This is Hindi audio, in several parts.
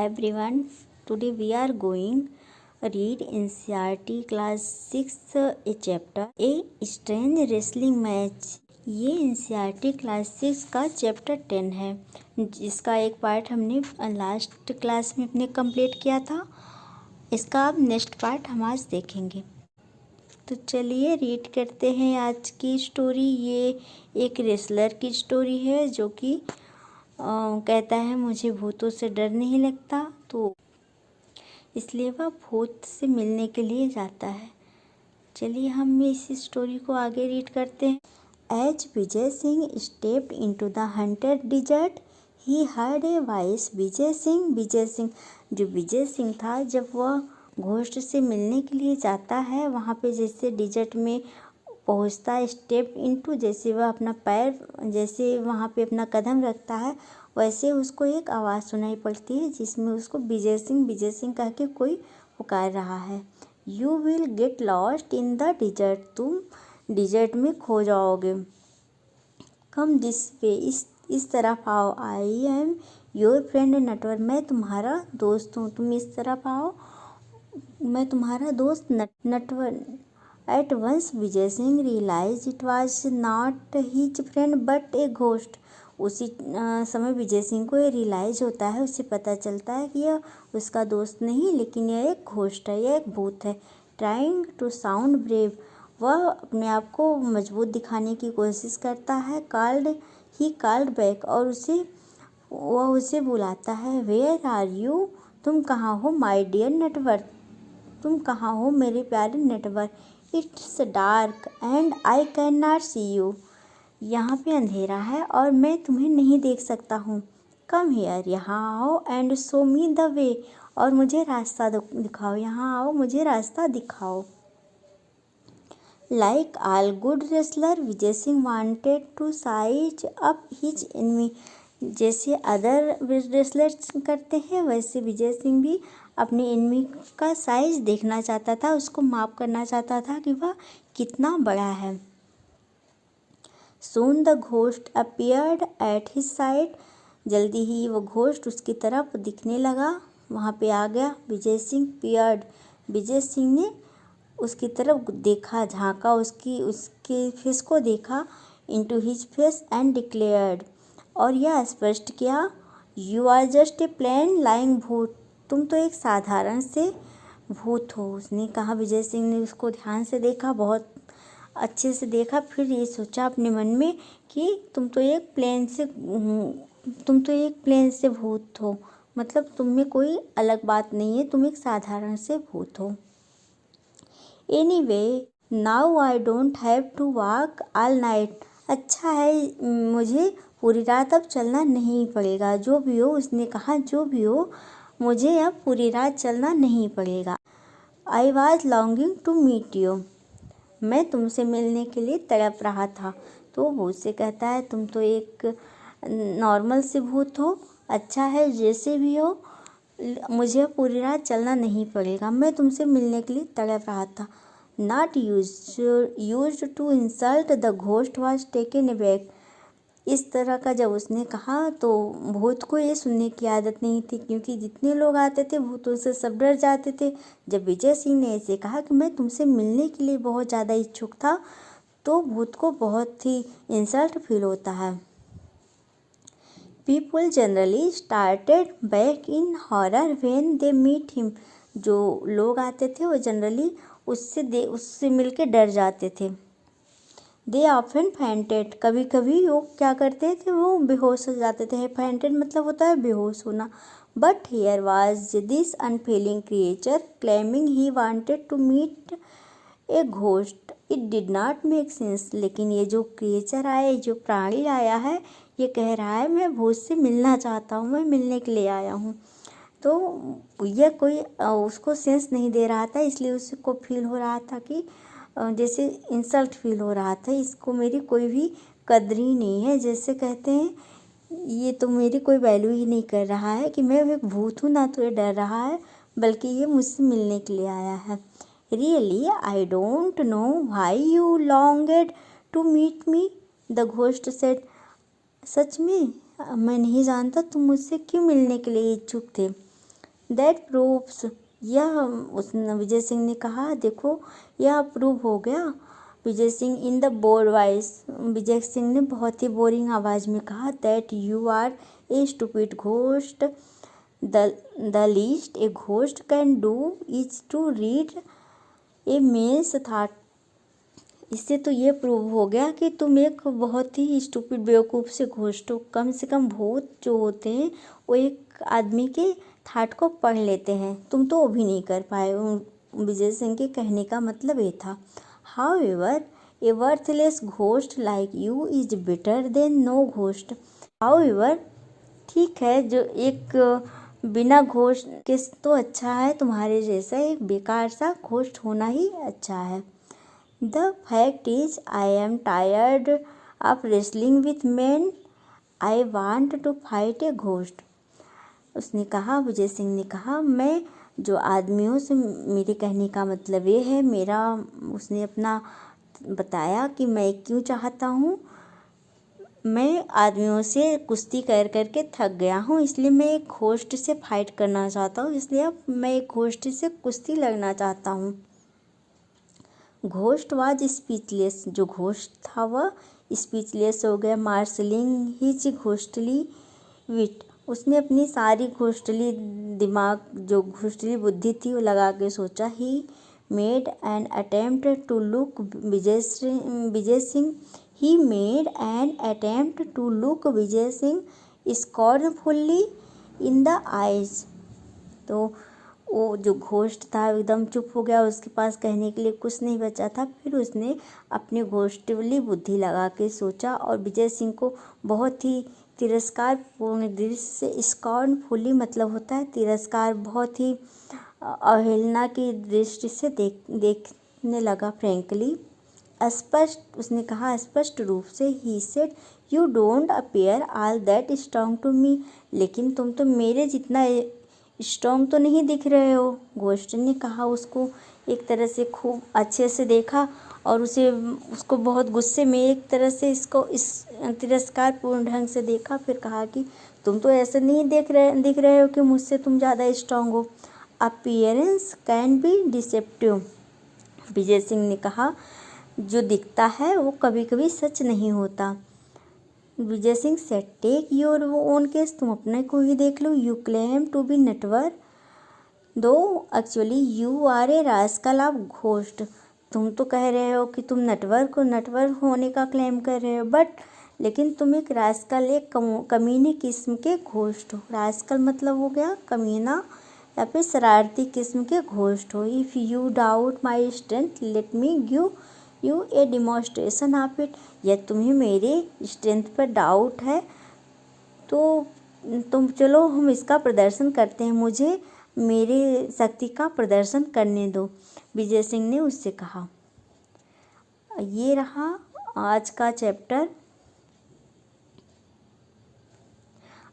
everyone. Today we are going read NCERT class 6 a chapter A strange wrestling match. ये NCERT क्लास 6 का चैप्टर 10 है, जिसका एक पार्ट हमने लास्ट क्लास में अपने कंप्लीट किया था। इसका अब नेक्स्ट पार्ट हम आज देखेंगे। तो चलिए रीड करते हैं आज की स्टोरी। ये एक रेसलर की स्टोरी है जो कि कहता है मुझे भूतों से डर नहीं लगता, तो इसलिए वह भूत से मिलने के लिए जाता है। चलिए हम इस स्टोरी को आगे रीड करते हैं। As Vijay Singh stepped into the haunted desert he heard a voice. Vijay Singh जो विजय सिंह था, जब वह घोस्ट से मिलने के लिए जाता है, वहाँ पे जैसे डिजर्ट में पहुँचता है, स्टेप इनटू, जैसे वह अपना पैर, जैसे वहाँ पे अपना कदम रखता है, वैसे उसको एक आवाज़ सुनाई पड़ती है जिसमें उसको विजय सिंह कह के कोई पुकार रहा है। You will get lost in the dessert, तुम डिजर्ट में खो जाओगे। कम दिस वे, इस तरफ आओ। I am your friend Natwar, मैं तुम्हारा दोस्त हूँ, तुम इस तरफ आओ, मैं तुम्हारा दोस्त Natwar. At once Vijay Singh realise it was not his friend but a ghost. उसी समय विजय सिंह को ये रियलाइज होता है, उसे पता चलता है कि यह उसका दोस्त नहीं, लेकिन यह एक घोस्ट है, यह एक भूत है। ट्राइंग टू साउंड ब्रेव, वह अपने आप को मजबूत दिखाने की कोशिश करता है। कॉल्ड बैक, और वह उसे बुलाता है। वेयर आर यू, तुम कहाँ हो माय डियर नेटवर्क, तुम कहाँ हो मेरे प्यारे network. It's dark and I can not see you, यहाँ पे अंधेरा है और मैं तुम्हें नहीं देख सकता हूँ। कम हियर, यहाँ आओ, and show me the way, और मुझे रास्ता दिखाओ, यहाँ आओ, मुझे रास्ता दिखाओ। Like all good wrestler, Vijay Singh wanted to size up his enemy, जैसे अदर रेसलर्स करते हैं वैसे विजय सिंह भी अपने एनिमी का साइज देखना चाहता था, उसको माप करना चाहता था कि वह कितना बड़ा है। Soon the ghost appeared at his side, जल्दी ही वो घोस्ट उसकी तरफ दिखने लगा, वहाँ पे आ गया। विजय सिंह ने उसकी तरफ देखा, झांका, उसके फेस को देखा। into his face and declared, और यह स्पष्ट किया, you are just a plain lying भूत, तुम तो एक साधारण से भूत हो। उसने कहा, विजय सिंह ने उसको ध्यान से देखा, बहुत अच्छे से देखा, फिर ये सोचा अपने मन में कि तुम तो एक प्लेन से भूत हो, मतलब तुम में कोई अलग बात नहीं है, तुम एक साधारण से भूत हो। Anyway now I don't have to walk all night, अच्छा है मुझे पूरी रात अब चलना नहीं पड़ेगा। जो भी हो, उसने कहा, जो भी हो मुझे अब पूरी रात चलना नहीं पड़ेगा। I was longing to meet you, मैं तुमसे मिलने के लिए तड़प रहा था। तो वो उससे कहता है, तुम तो एक नॉर्मल से भूत हो, अच्छा है जैसे भी हो, मुझे पूरी रात चलना नहीं पड़ेगा, मैं तुमसे मिलने के लिए तड़प रहा था। Not used to insult the ghost was taken aback, इस तरह का जब उसने कहा तो भूत को ये सुनने की आदत नहीं थी, क्योंकि जितने लोग आते थे भूतों से सब डर जाते थे। जब विजय सिंह ने ऐसे कहा कि मैं तुमसे मिलने के लिए बहुत ज़्यादा इच्छुक था, तो भूत को बहुत ही इंसल्ट फील होता है। People generally started back in horror when they meet him, जो लोग आते थे वो जनरली उससे मिलके डर जाते थे। दे ऑफन फेंटेड, कभी कभी वो क्या करते थे, वो बेहोश हो जाते थे। फेंटेड मतलब होता है बेहोश होना। But here was this unfeeling creature claiming he wanted to meet a ghost, it did not make sense, लेकिन ये जो क्रिएचर आया, जो प्राणी आया है, ये कह रहा है मैं भूत से मिलना चाहता हूँ, मैं मिलने के लिए आया हूँ। तो यह कोई उसको सेंस नहीं दे रहा था, इसलिए उसको फील हो रहा था कि जैसे इंसल्ट फील हो रहा था, इसको मेरी कोई भी कदर ही नहीं है, जैसे कहते हैं ये तो मेरी कोई वैल्यू ही नहीं कर रहा है कि मैं एक भूत हूँ, ना तो ये डर रहा है बल्कि ये मुझसे मिलने के लिए आया है। Really I don't know why you longed to meet me, the ghost said, सच में मैं नहीं जानता तुम मुझसे क्यों मिलने के लिए इच्छुक थे। दैट प्रूव्स, यह उस विजय सिंह ने कहा, देखो यह प्रूव हो गया। Vijay Singh in the bored voice, Vijay Singh ने बहुत ही बोरिंग आवाज़ में कहा, that you are a stupid ghost, the least a ghost can do is to read a man's thought. इससे तो ये प्रूव हो गया कि तुम एक बहुत ही स्टूपिड बेवकूफ़ से घोस्ट हो। कम से कम भूत जो होते हैं वो एक आदमी के थाट को पढ़ लेते हैं, तुम तो वो भी नहीं कर पाए। विजय सिंह के कहने का मतलब ये था। However a worthless ghost like you is better than no ghost. However, ठीक है, जो एक बिना घोस्ट के तो अच्छा है, तुम्हारे जैसा एक बेकार सा घोस्ट होना ही अच्छा है। The fact is I am tired of wrestling with man, I want to fight a ghost. उसने कहा, विजय सिंह ने कहा, मैं जो आदमियों से, मेरे कहने का मतलब ये है, मेरा, उसने अपना बताया कि मैं क्यों चाहता हूँ, मैं आदमियों से कुश्ती कर के थक गया हूँ, इसलिए मैं एक घोस्ट से फाइट करना चाहता हूँ, इसलिए अब मैं एक घोस्ट से कुश्ती लड़ना चाहता हूँ। घोस्ट वाज स्पीचलेस, जो घोस्ट था वह स्पीचलेस हो गया। मार्शलिंग हिज घोस्टली विट, उसने अपनी सारी घोस्टली दिमाग, जो घोस्टली बुद्धि थी वो लगा के सोचा। He made an attempt to look Vijay Singh He made an attempt to look Vijay Singh scornfully in the eyes। तो वो जो घोस्ट था एकदम चुप हो गया, उसके पास कहने के लिए कुछ नहीं बचा था। फिर उसने अपनी घोस्टली बुद्धि लगा के सोचा और विजय सिंह को बहुत ही तिरस्कारपूर्ण दृष्टि से, स्कॉर्नफुली मतलब होता है तिरस्कार, बहुत ही अवहेलना की दृष्टि से देखने लगा। फ्रेंकली, स्पष्ट, उसने कहा स्पष्ट रूप से। He said, you don't appear all that strong to me, लेकिन तुम तो मेरे जितना स्ट्रॉन्ग तो नहीं दिख रहे हो। घोस्ट ने कहा, उसको एक तरह से खूब अच्छे से देखा और उसको बहुत गुस्से में एक तरह से इसको इस तिरस्कारपूर्ण ढंग से देखा। फिर कहा कि तुम तो ऐसे नहीं दिख रहे हो कि मुझसे तुम ज़्यादा स्ट्रॉन्ग हो। अपीयरेंस कैन बी डिसेप्टिव, विजय सिंह ने कहा, जो दिखता है वो कभी कभी सच नहीं होता। Vijay Singh said, take your own case, तुम अपने को ही देख लो। You claim to be Natwar though actually you are a rascal of ghost, तुम तो कह रहे हो कि तुम नटवर होने का क्लेम कर रहे हो, बट लेकिन तुम एक रास्कल, एक कमीने किस्म के घोस्ट हो। रास्कल मतलब हो गया कमीना या फिर शरारती किस्म के घोस्ट हो। If you doubt my strength let me give U A demonstration of it, यदि तुम्हें मेरे स्ट्रेंथ पर डाउट है तो तुम चलो हम इसका प्रदर्शन करते हैं, मुझे मेरे शक्ति का प्रदर्शन करने दो, विजय सिंह ने उससे कहा। ये रहा आज का चैप्टर।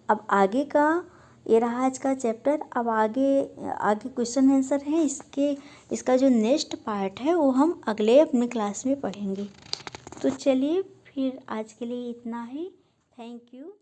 अब आगे का, ये रहा आज का चैप्टर। अब आगे क्वेश्चन आंसर है इसका जो नेक्स्ट पार्ट है वो हम अगले अपने क्लास में पढ़ेंगे। तो चलिए फिर आज के लिए इतना ही। Thank you.